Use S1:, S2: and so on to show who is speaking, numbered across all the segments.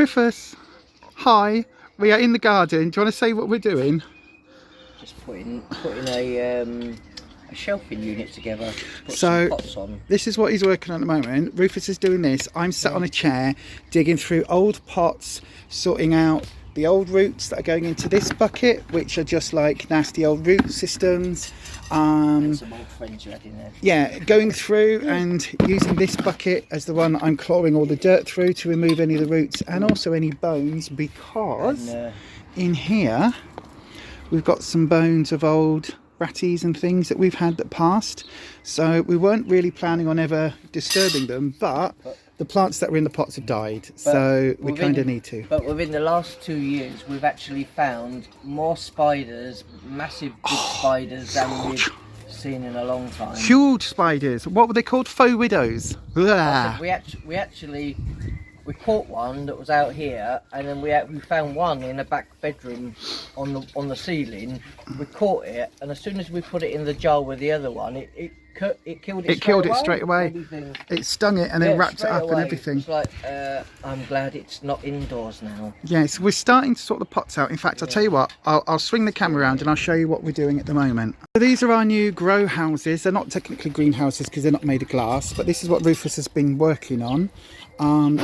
S1: Rufus, hi. We are in the garden. Do you want to say what we're doing?
S2: Just putting a shelving unit together. Put
S1: So
S2: some pots on.
S1: this is what he's working on at the moment. Rufus is doing this. I'm sat on a chair, digging through old pots, sorting out the old roots that are going into this bucket, which are just like nasty old root systems.
S2: Some old friends you had in there.
S1: Yeah, going through and using this bucket as the one I'm clawing all the dirt through to remove any of the roots and also any bones, because in here we've got some bones of old ratties and things that we've had that passed. So we weren't really planning on ever disturbing them, but the plants that were in the pots have died, so we kind of need to.
S2: But within the last 2 years, we've actually found more spiders, massive big spiders, than we've seen in a long time.
S1: Huge spiders. What were they called? Faux widows.
S2: We caught one that was out here, and then we found one in a back bedroom on the ceiling. We caught it, and as soon as we put it in the jar with the other one, it killed it.
S1: It killed it straight away. It stung it and then wrapped it up and everything.
S2: It's like, I'm glad it's not indoors now.
S1: Yes, we're starting to sort the pots out. In fact, I'll tell you what, I'll swing the camera around and I'll show you what we're doing at the moment. So these are our new grow houses. They're not technically greenhouses because they're not made of glass, but this is what Rufus has been working on.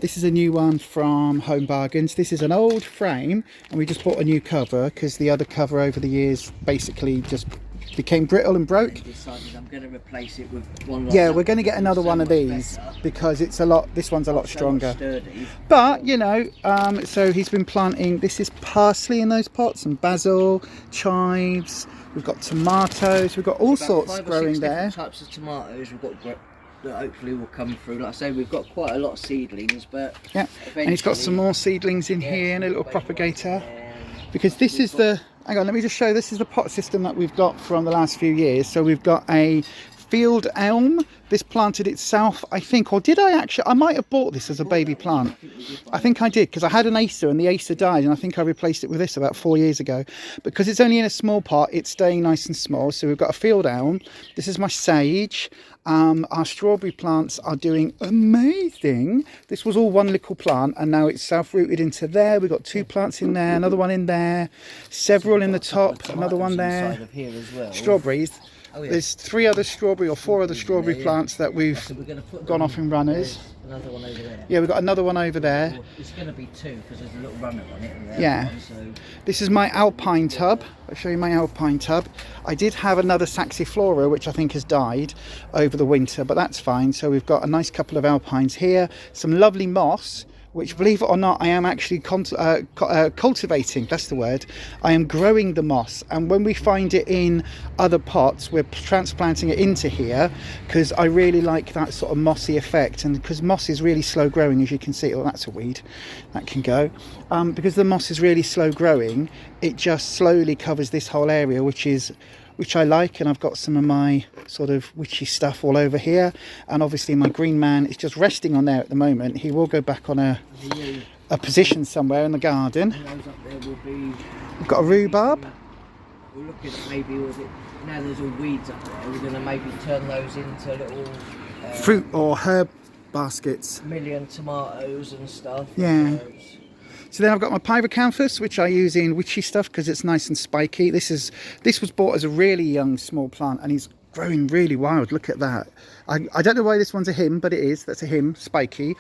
S1: This is a new one from Home Bargains. This is an old frame and we just bought a new cover because the other cover over the years basically just became brittle and broke.
S2: I decided I'm going to replace it with one.
S1: Yeah, we're going to get another one of these because it's a lot. This one's a lot stronger.
S2: Sturdy.
S1: But you know, so he's been planting. This is parsley in those pots and basil, chives. We've got tomatoes. We've got all sorts growing there.
S2: Types of tomatoes we've got that hopefully will come through. Like I say, we've got quite a lot of seedlings, but
S1: yeah, and he's got some more seedlings in here and a little propagator. Because this is the, hang on, let me just show, this is the pot system that we've got from the last few years. So we've got a field elm. This planted itself, I think, or did I actually? I might have bought this as a baby plant. I think I did, because I had an Acer and the Acer died, and I think I replaced it with this about 4 years ago. Because it's only in a small pot, it's staying nice and small. So we've got a field elm. This is my sage. Our strawberry plants are doing amazing. This was all one little plant and now it's self-rooted into there. We've got 2 plants in there, another one in there, several in the top, another one there. Strawberries. Oh, yeah. There's 3 other strawberry or 4 other strawberry plants that we've gone off in runners.
S2: Another one over there.
S1: Yeah, we've got another one over there.
S2: It's going to be 2 because there's a little runner on it. And
S1: yeah. This is my alpine tub. I'll show you my alpine tub. I did have another saxiflora, which I think has died over the winter, but that's fine. So we've got a nice couple of alpines here. Some lovely moss, which, believe it or not, I am actually cultivating. That's the word. I am growing the moss, and when we find it in other pots, we're transplanting it into here because I really like that sort of mossy effect, and because moss is really slow growing, as you can see. Oh, that's a weed. That can go. Because the moss is really slow growing, it just slowly covers this whole area, which I like, and I've got some of my sort of witchy stuff all over here, and obviously my green man is just resting on there at the moment. He will go back on a position somewhere in the garden. We've got a rhubarb.
S2: We're looking at maybe, now there's all weeds up there, we're going to maybe turn those into little
S1: fruit or herb baskets.
S2: Million tomatoes and stuff.
S1: Yeah. So then I've got my pyracantthus, which I use in witchy stuff because it's nice and spiky. This was bought as a really young small plant and he's growing really wild. Look at that. I don't know why this one's a him, but it is. That's a him, spiky.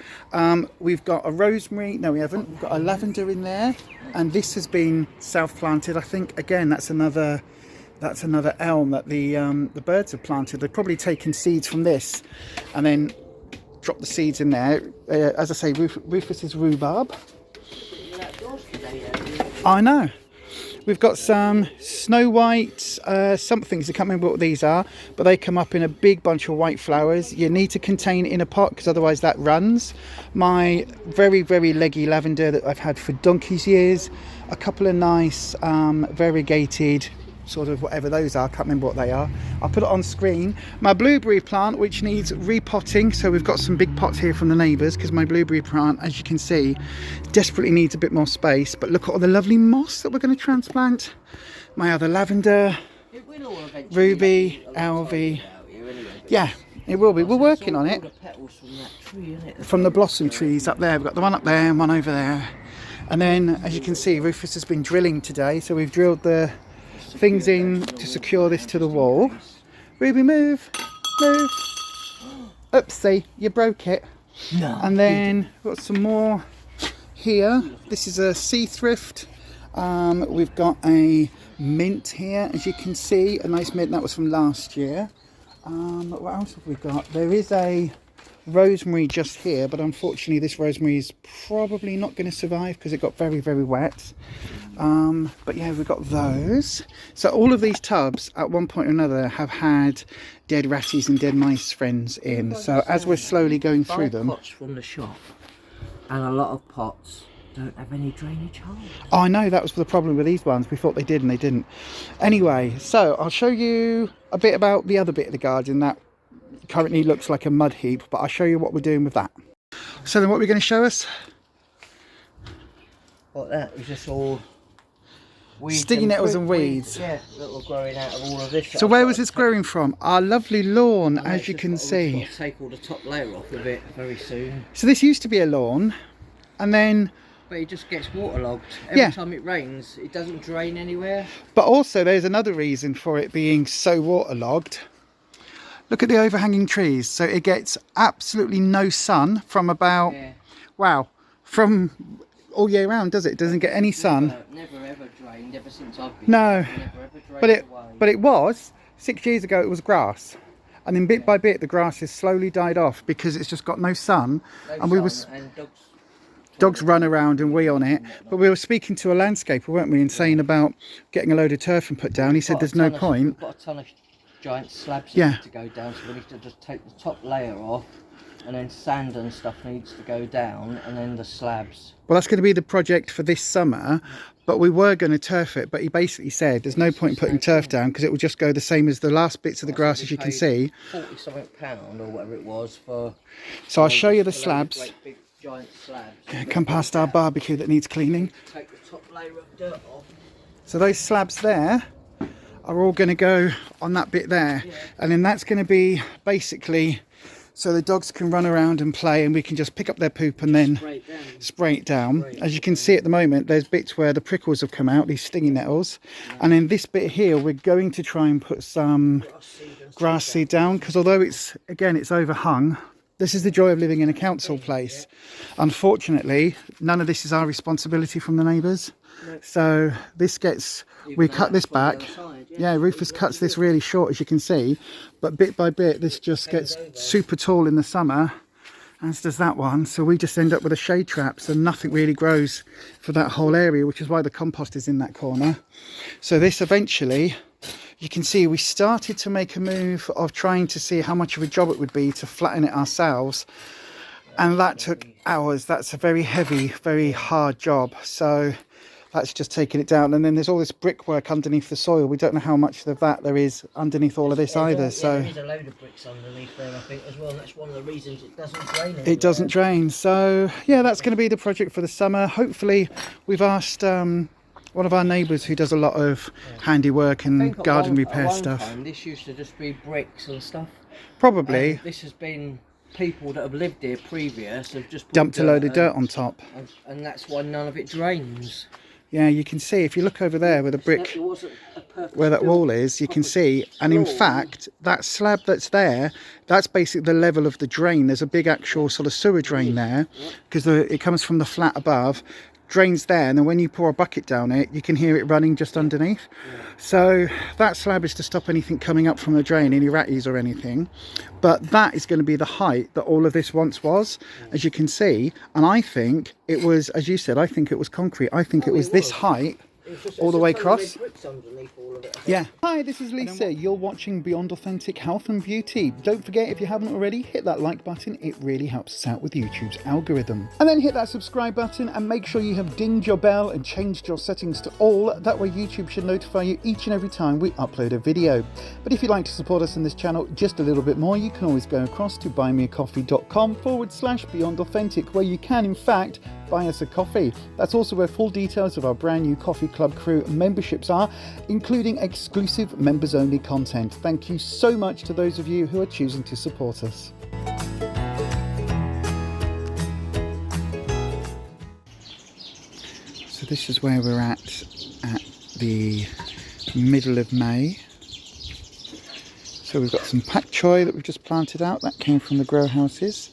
S1: We've got a rosemary. No, we haven't. We've got a lavender in there, and this has been self-planted. I think again that's another elm that the birds have planted. They've probably taken seeds from this, and then dropped the seeds in there. As I say, Rufus's rhubarb. I know. We've got some snow white somethings. I can't remember what these are, but they come up in a big bunch of white flowers. You need to contain it in a pot because otherwise that runs. My very, very leggy lavender that I've had for donkey's years. A couple of nice variegated sort of whatever those are, can't remember what they are. I'll put it on screen. My blueberry plant, which needs repotting, so we've got some big pots here from the neighbours because my blueberry plant, as you can see, desperately needs a bit more space. But look at all the lovely moss that we're going to transplant. My other lavender, ruby, alvy. Yeah, it will be. We're working on it. From the blossom trees up there. We've got the one up there and one over there. And then, as you can see, Rufus has been drilling today, so we've drilled the things in to secure this to the wall. Ruby, move, move. Oopsie, you broke it.
S2: No.
S1: And then we've got some more here. This is a sea thrift. We've got a mint here, as you can see, a nice mint that was from last year. What else have we got? There is a rosemary just here, but unfortunately this rosemary is probably not going to survive because it got very, very wet. But yeah, we've got those. So all of these tubs at one point or another have had dead ratties and dead mice friends in. So as we're slowly going through them,
S2: pots from the shop, and a lot of pots don't have any drainage holes.
S1: Oh, I know, that was the problem with these ones. We thought they did and they didn't. Anyway, so I'll show you a bit about the other bit of the garden that currently looks like a mud heap, but I'll show you what we're doing with that. So then what we're going to show us?
S2: What, that was just all weeds,
S1: sticky nettles and weeds.
S2: Yeah, that were growing out of all of this.
S1: So where was this growing from? Our lovely lawn, as you can see.
S2: I've got to take all the top layer off of it very soon.
S1: So this used to be a lawn, and then...
S2: But it just gets waterlogged. Every time it rains, it doesn't drain anywhere.
S1: But also there's another reason for it being so waterlogged. Look at the overhanging trees. So it gets absolutely no sun from about, wow, from all year round, does it? It doesn't get any sun.
S2: Never ever drained ever since I've been
S1: No,
S2: here. Never ever drained
S1: but it was, 6 years ago it was grass. And then bit by bit the grass has slowly died off because it's just got no sun. And dogs run around and wee on it. But we were speaking to a landscaper, weren't we, and saying about getting a load of turf and put down. He said there's no point.
S2: We've got a ton of giant slabs that need to go down, so we need to just take the top layer off, and then sand and stuff needs to go down, and then the slabs.
S1: Well, that's going to be the project for this summer, but we were going to turf it, but he basically said there's no point in putting turf down because it will just go the same as the last bits of the grass, as you can see.
S2: £40-something or whatever it was for...
S1: So I'll show you the slabs.
S2: Great big giant slabs.
S1: Come past our barbecue that needs cleaning.
S2: Take the top layer of dirt off.
S1: So those slabs there are all going to go on that bit there, and then that's going to be basically so the dogs can run around and play, and we can just pick up their poop and then spray it down. As you can see at the moment, there's bits where the prickles have come out, these stinging nettles, and then this bit here we're going to try and put some grass seed down, because although it's overhung, this is the joy of living in a council place. Unfortunately, none of this is our responsibility from the neighbours. So this gets, we cut this back. Yeah, Rufus cuts this really short, as you can see. But bit by bit, this just gets super tall in the summer, as does that one. So we just end up with a shade trap, so nothing really grows for that whole area, which is why the compost is in that corner. So this eventually, you can see we started to make a move of trying to see how much of a job it would be to flatten it ourselves. And that took hours. That's a very heavy, very hard job. So that's just taking it down. And then there's all this brickwork underneath the soil. We don't know how much of that there is underneath all of this either. So
S2: there's a load of bricks underneath there, I think, as well. And that's one of the reasons it doesn't drain anywhere.
S1: It doesn't drain. So yeah, that's going to be the project for the summer. Hopefully we've asked one of our neighbours who does a lot of handiwork and garden repair stuff.
S2: This used to just be bricks and stuff.
S1: Probably.
S2: This has been people that have lived here previous have just
S1: dumped a load of dirt on top.
S2: And that's why none of it drains.
S1: Yeah, you can see if you look over there where the brick, where that wall is, you can see, and in fact that slab that's there, that's basically the level of the drain. There's a big actual sort of sewer drain there, because it comes from the flat above, drains there, and then when you pour a bucket down it, you can hear it running just underneath. So that slab is to stop anything coming up from the drain, any ratties or anything. But that is going to be the height that all of this once was, as you can see. And I think it was, as you said, I think it was concrete. I think it was this height all the way across. Yeah. Hi, this is Lisa. You're watching Beyond Authentic Health and Beauty. Don't forget, if you haven't already, hit that like button. It really helps us out with YouTube's algorithm. And then hit that subscribe button and make sure you have dinged your bell and changed your settings to all. That way YouTube should notify you each and every time we upload a video. But if you'd like to support us in this channel just a little bit more, you can always go across to buymeacoffee.com/Beyond Authentic, where you can in fact buy us a coffee. That's also where full details of our brand new Coffee Club Crew memberships are, including exclusive members only content. Thank you so much to those of you who are choosing to support us. this is where we're at the middle of May. So we've got some pak choi that we've just planted out. That came from the grow houses.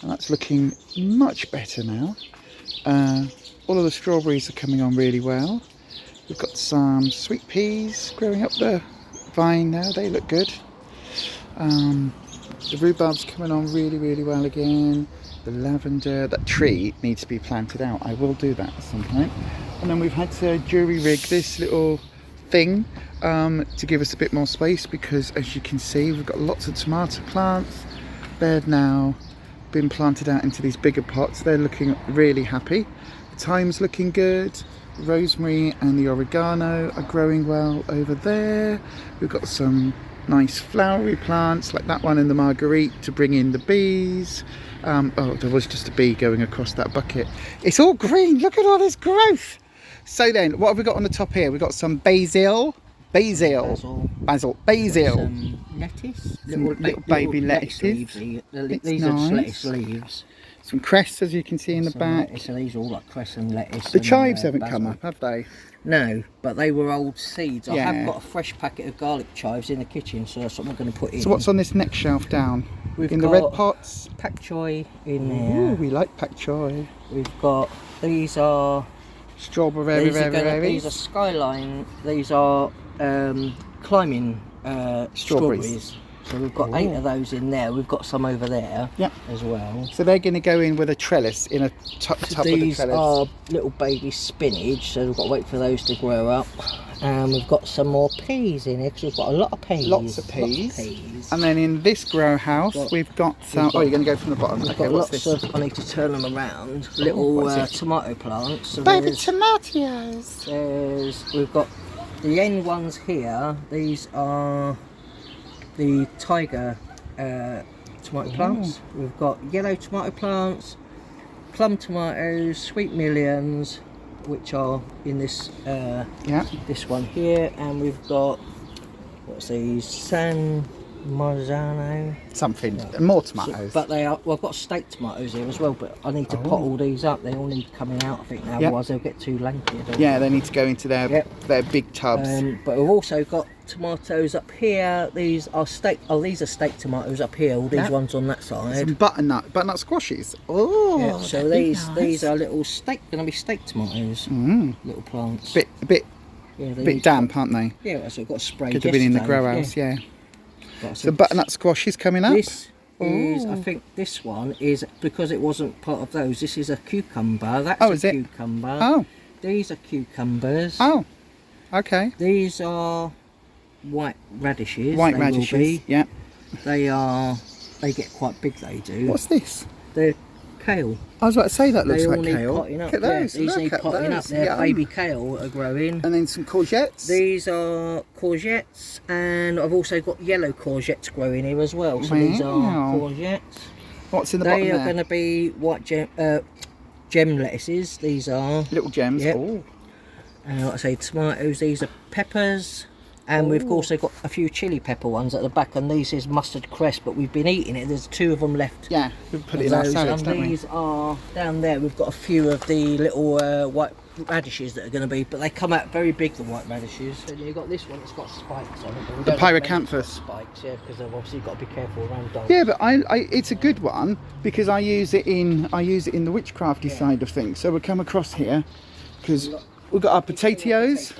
S1: And that's looking much better now. All of the strawberries are coming on really well. We've got some sweet peas growing up the vine now. They look good. The rhubarb's coming on really, really well again. The lavender, that tree needs to be planted out. I will do that at some point. And then we've had to jury rig this little thing to give us a bit more space, because as you can see, we've got lots of tomato plants. They've now been planted out into these bigger pots. They're looking really happy. The thyme's looking good. Rosemary and the oregano are growing well over there. We've got some nice flowery plants like that one in the marguerite to bring in the bees. Oh, there was just a bee going across that bucket. It's all green. Look at all this growth. So then, what have we got on the top here? We've got some basil.
S2: Basil.
S1: Some
S2: lettuce.
S1: Little baby lettuces.
S2: These are lettuce leaves.
S1: Some cress, as you can see in the back.
S2: So these are all like cress and lettuce.
S1: The chives haven't come up, have they?
S2: No, but they were old seeds.
S1: Yeah.
S2: I have got a fresh packet of garlic chives in the kitchen, so that's what I'm going to put in.
S1: So what's on this next shelf down?
S2: We've
S1: in
S2: got
S1: the red pots?
S2: Pak choi in there.
S1: Ooh, we like pak choi.
S2: We've got, these are...
S1: Strawberry,
S2: these are skyline, these are climbing strawberries. So we've got 8 of those in there. We've got some over there as well.
S1: So they're going to go in with a trellis, in a tub with a trellis.
S2: These are little baby spinach, so we've got to wait for those to grow up. And we've got some more peas in here, because we've got a lot of peas.
S1: Lots of peas. And then in this grow house, we've got some... Oh, you're going to go from the bottom.
S2: We've got lots of... I need to turn them around. Little tomato plants. So
S1: baby tomatoes.
S2: We've got the end ones here. These are the tiger tomato plants. We've got yellow tomato plants, plum tomatoes, sweet millions, which are in this this one here, and we've got, what's these, San Marzano,
S1: something, more tomatoes.
S2: But they are, well, I've got steak tomatoes here as well, but I need to pot all these up. They all need coming out, I think, now, otherwise they'll get too lanky.
S1: Yeah, they need to go into their big tubs.
S2: But we've also got tomatoes up here. These are steak. Oh, these are steak tomatoes up here. All these ones on that side.
S1: Some butternut squashes. Oh,
S2: so these are little steak. Going to be steak tomatoes. Little plants.
S1: A bit damp, aren't they?
S2: Yeah, so we've got sprayed.
S1: Could have been in the grow house. Yeah. So butternut squash is coming up.
S2: This is, I think this one is, because it wasn't part of those. This is a cucumber. That's a cucumber.
S1: Oh.
S2: These are cucumbers.
S1: Oh. Okay.
S2: These are white radishes.
S1: White radishes. Yeah.
S2: They get quite big. They do.
S1: What's this?
S2: They're kale.
S1: I was about to say that looks like kale.
S2: Look at those. These need potting up. They're baby kale are growing.
S1: And then some courgettes.
S2: These are courgettes, and I've also got yellow courgettes growing here as well. So these are courgettes.
S1: What's in the bottom there?
S2: They are going to be white gem lettuces. These are
S1: little gems.
S2: Yep. Like I say, tomatoes. These are peppers. And we've also got a few chili pepper ones at the back, and these is mustard cress, but we've been eating it. There's 2 of them left.
S1: Yeah, we've put it in our salads, don't we?
S2: These are down there. We've got a few of the little white radishes that are going to be, but they come out very big, the white radishes. And you've got this one that's got spikes on it.
S1: The pyrocanthus.
S2: Spikes, yeah, because they've obviously got to be careful around dogs.
S1: Yeah, but it's a good one, because I use it in the witchcrafty side of things. So we'll come across here, because we've got our potatoes.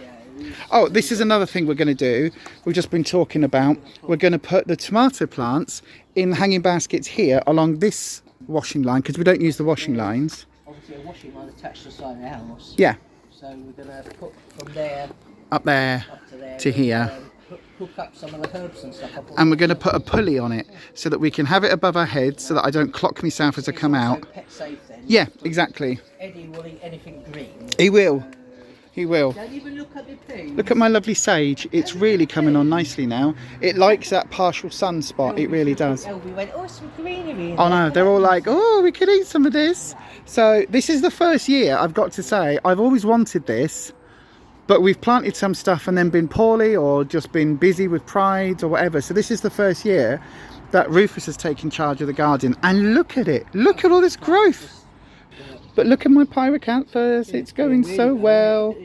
S1: Oh, this is another thing we're going to do. We've just been talking about. We're going to put the tomato plants in hanging baskets here along this washing line, because we don't use the washing lines.
S2: Obviously, a washing line attached to the side of the house.
S1: Yeah.
S2: So we're going to put from there
S1: up there to here.
S2: Hook up some of the herbs and stuff.
S1: And we're going to put a pulley on it so that we can have it above our heads, so that I don't clock myself as I come out.
S2: Pet safe then.
S1: Yeah, exactly.
S2: Eddie will eat anything green.
S1: He will. He will.
S2: Don't even look at the pig.
S1: Look at my lovely sage. It's really coming on nicely now. It likes that partial sun spot. It really does.
S2: We went, some greenery.
S1: Oh no, they're all like, oh, we could eat some of this. So this is the first year, I've got to say, I've always wanted this, but we've planted some stuff and then been poorly or just been busy with prides or whatever. So this is the first year that Rufus has taken charge of the garden. And look at it. Look at all this growth. But look at my pyrocanthus, it's going so well.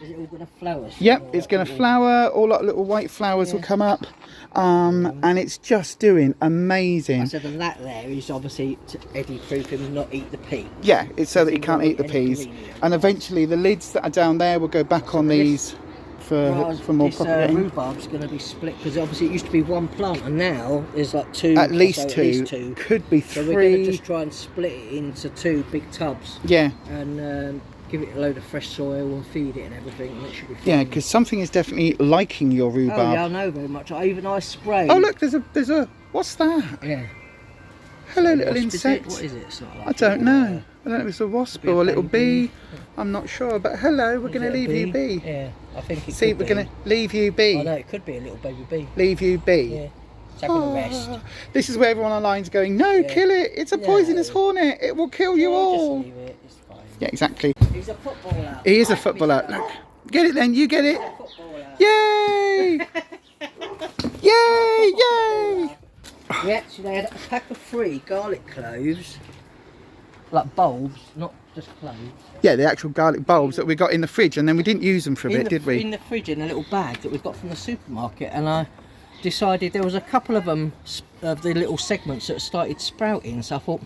S2: Is it all going to flower?
S1: Yep, it's going to flower, all like little white flowers will come up, and it's just doing amazing.
S2: So that there is obviously to eddy-proof him not eat the pea.
S1: Yeah, it's so that you can't eat the peas. And eventually the lids that are down there will go back on these for more propagating.
S2: Rhubarb's going to be split, because obviously it used to be one plant and now there's like two.
S1: At least two, could be three.
S2: So we're going to just try and split it into 2 big tubs.
S1: Yeah.
S2: And give it a load of fresh soil and feed it and everything, and it should be fine.
S1: Yeah, because something is definitely liking your rhubarb.
S2: Oh yeah, I know very much. I spray.
S1: Oh look, there's a what's that?
S2: Yeah.
S1: Hello, little insect.
S2: What is it? It's not like
S1: I don't know. I don't know if it's a wasp or a little bee. I'm not sure, but hello, we're going to leave you be.
S2: Yeah, I think it
S1: See,
S2: could
S1: we're
S2: be.
S1: going to leave you be.
S2: I know, it could be a little baby bee.
S1: Leave you be.
S2: Yeah. It's having a rest.
S1: This is where everyone online's going, no, kill it. It's a poisonous hornet. It will kill you all.
S2: Just leave it. It's fine.
S1: Yeah, exactly.
S2: He's a footballer.
S1: He is a footballer. Look. Get it then, you get it. Yay! Yay! Yay!
S2: We actually had a pack of 3 garlic cloves, like bulbs, not just cloves.
S1: Yeah, the actual garlic bulbs that we got in the fridge, and then we didn't use them for a bit, did we?
S2: In the fridge, in a little bag that we got from the supermarket, and I decided there was a couple of them, of the little segments that started sprouting, so I thought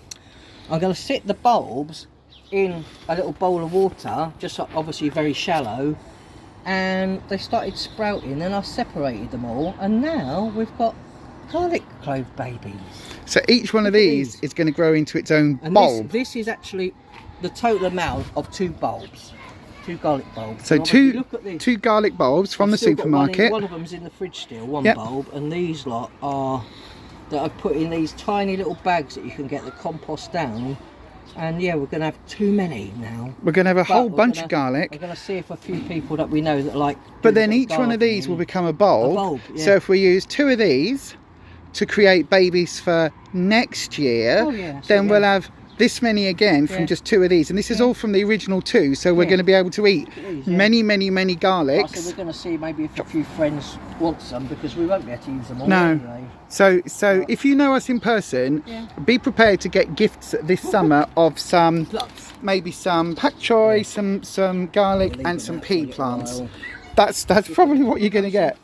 S2: I'm going to sit the bulbs in a little bowl of water, just obviously very shallow, and they started sprouting, and I separated them all, and now we've got garlic clove babies.
S1: So each one of these is going to grow into its own bulb.
S2: This is actually the total amount of 2 bulbs, 2 garlic bulbs.
S1: So two garlic bulbs from the supermarket.
S2: One of them's in the fridge still, one bulb, and these lot are that I've put in these tiny little bags that you can get the compost down. And yeah, we're going to have too many now.
S1: We're going to have a whole bunch of garlic.
S2: We're going to see if a few people that we know that like.
S1: But then each one of these will become a bulb. So if we use 2 of these to create babies for next year, then we'll have this many again from just 2 of these, and this is all from the original 2, so we're going to be able to eat many garlics.
S2: So we're going to see maybe if a few friends want some, because we won't be able to use them all
S1: no
S2: anyway.
S1: So if you know us in person, be prepared to get gifts this summer of some maybe some pak choi, some garlic and some pea plants. That's probably what you're going to get,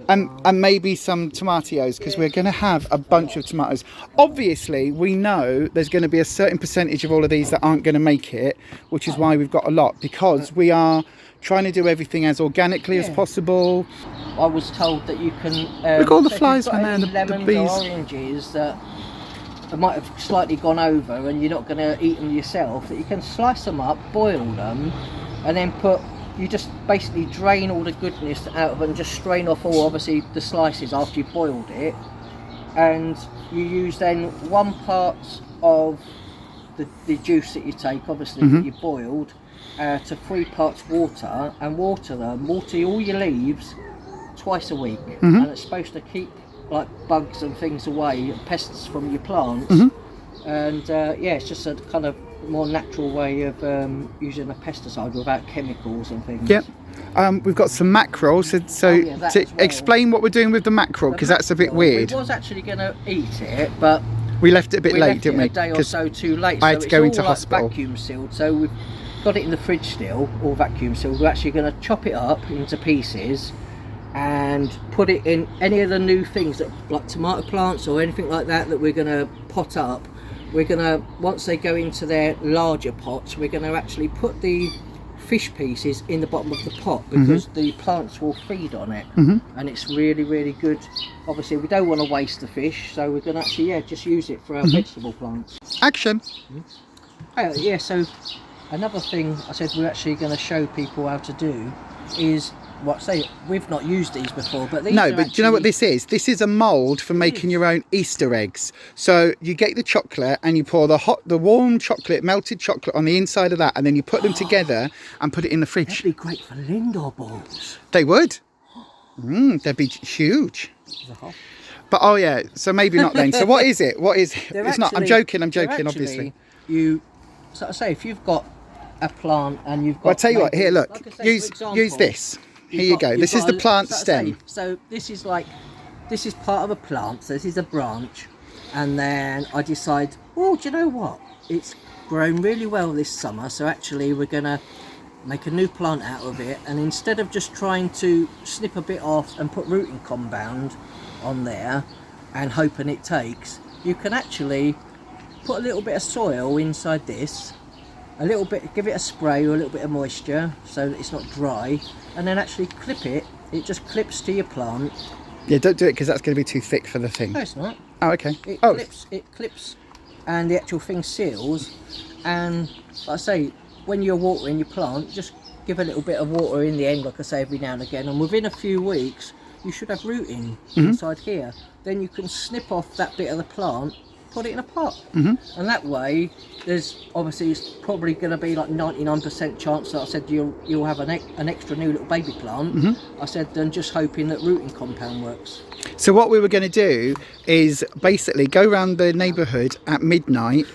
S1: and maybe some tomatoes, because we're going to have a bunch of tomatoes. Obviously we know there's going to be a certain percentage of all of these that aren't going to make it, which is why we've got a lot, because we are trying to do everything as organically as possible.
S2: I was told that you can
S1: look, all the flies man there, the
S2: lemons
S1: bees
S2: or oranges that might have slightly gone over and you're not going to eat them yourself, that you can slice them up, boil them, and then you just basically drain all the goodness out of it and just strain off all, obviously, the slices after you've boiled it, and you use then 1 part of the juice that you take, obviously, that you boiled, to 3 parts water, and water all your leaves twice a week, and it's supposed to keep like bugs and things away, pests from your plants, and yeah, it's just a kind of more natural way of using a pesticide without chemicals and things.
S1: Yep. We've got some mackerel, so to explain what we're doing with the mackerel, because that's a bit weird.
S2: We was actually going to eat it, but
S1: we left it a bit late, didn't we?
S2: A day or so too late.
S1: I had to go into hospital.
S2: Vacuum sealed, so we've got it in the fridge still, all vacuum sealed. We're actually going to chop it up into pieces and put it in any of the new things, that like tomato plants or anything like that we're going to pot up. We're going to, once they go into their larger pots, we're going to actually put the fish pieces in the bottom of the pot, because the plants will feed on it, and it's really, really good. Obviously we don't want to waste the fish, so we're going to actually just use it for our vegetable plants.
S1: Action.
S2: Yeah, so another thing I said we're actually going to show people how to do is, we've not used these before, but these
S1: do you know what this is? This is a mould for making your own Easter eggs. So you get the chocolate and you pour the warm chocolate, melted chocolate on the inside of that, and then you put them together and put it in the fridge.
S2: That'd be great for Lindor balls.
S1: They would. They'd be huge. But oh yeah, so maybe not then. So what is it? What is it? It's not. I'm joking, obviously.
S2: So I say, if you've got a plant and you've got.
S1: Well, I'll tell you what. Here, look. Like use this. Here you go. This is the plant stem.
S2: So this is part of a plant. So this is a branch, and then I decide, oh, do you know what? It's grown really well this summer, so actually we're gonna make a new plant out of it, and instead of just trying to snip a bit off and put rooting compound on there and hoping it takes, you can actually put a little bit of soil inside this, a little bit, give it a spray or a little bit of moisture so that it's not dry, and then actually clip it. It just clips to your plant.
S1: Yeah, don't do it because that's going to be too thick for the thing.
S2: No, it's not.
S1: Oh, okay.
S2: It clips and the actual thing seals, and like I say, when you're watering your plant, just give a little bit of water in the end, like I say, every now and again, and within a few weeks you should have rooting inside here. Then you can snip off that bit of the plant, put it in a pot, and that way there's obviously, it's probably going to be like 99% chance that I said you'll have an extra new little baby plant. I said, then just hoping that rooting compound works.
S1: So what we were going to do is basically go around the neighbourhood at midnight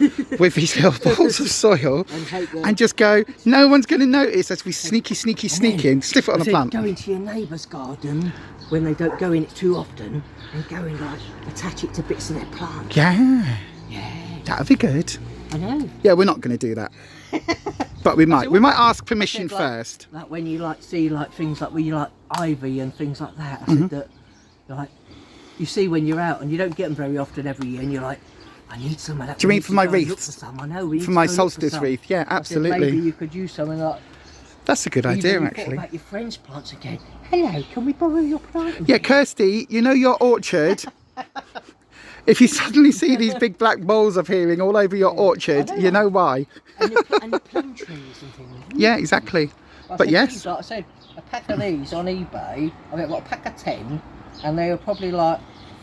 S1: with these little balls of soil and just go, no one's going to notice, as we sneaky in, slip it on a plant.
S2: Go into your neighbour's garden when they don't go in it too often, and go and like attach it to bits of their plant.
S1: Yeah, that'd be good.
S2: I know.
S1: Yeah, we're not going to do that, but we might. We might ask permission first.
S2: Like when you like see like things like where you like ivy and things like that. I said that like you see when you're out and you don't get them very often every year, and you're like, I need some of that.
S1: Do you mean for my wreath?
S2: For some. I know.
S1: For my solstice wreath, yeah, absolutely.
S2: Maybe you could use something like.
S1: That's a good idea,
S2: Even
S1: actually.
S2: about your friends' plants again. Hello, can we borrow your plant?
S1: Yeah, Kirsty, you know your orchard. If you suddenly see these big black balls appearing all over your orchard, you know why.
S2: And the plum trees and things.
S1: Yeah, exactly. But yes.
S2: Like I said, a pack of these on eBay, I mean, like a pack of 10, and they were probably like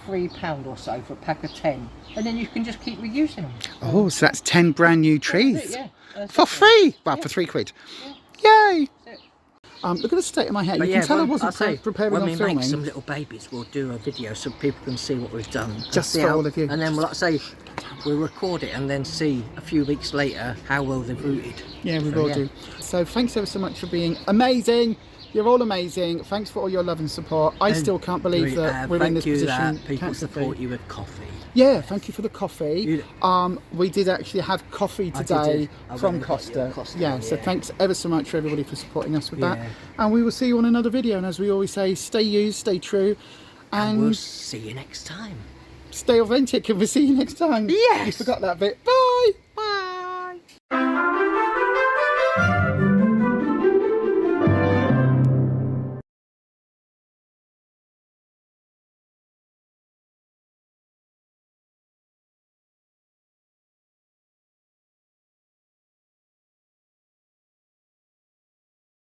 S2: £3 or so for a pack of 10. And then you can just keep reusing them.
S1: Oh, so that's 10 brand new trees. For
S2: That's
S1: free? Well, for £3. Yay!
S2: That's it.
S1: Look at the state of my hair.
S2: But
S1: You can tell I wasn't preparing
S2: when
S1: on
S2: we
S1: filming.
S2: make some little babies, we'll do a video so people can see what we've done.
S1: Just
S2: See
S1: for
S2: how-
S1: all of you.
S2: And then, like I say, we'll record it and then see a few weeks later how well they've rooted.
S1: Yeah, we
S2: So,
S1: will do. So thanks ever so much for being amazing. You're all amazing. Thanks for all your love and support. I still can't believe that we're in this position.
S2: That people support you with coffee.
S1: Yeah, thank you for the coffee. We did actually have coffee today from Costa. Yeah, so thanks ever so much for everybody for supporting us with that. And we will see you on another video. And as we always say, stay you, stay true,
S2: And we'll see you next time.
S1: stay authentic. And we'll see you next time.
S2: Yes.
S1: You forgot that bit.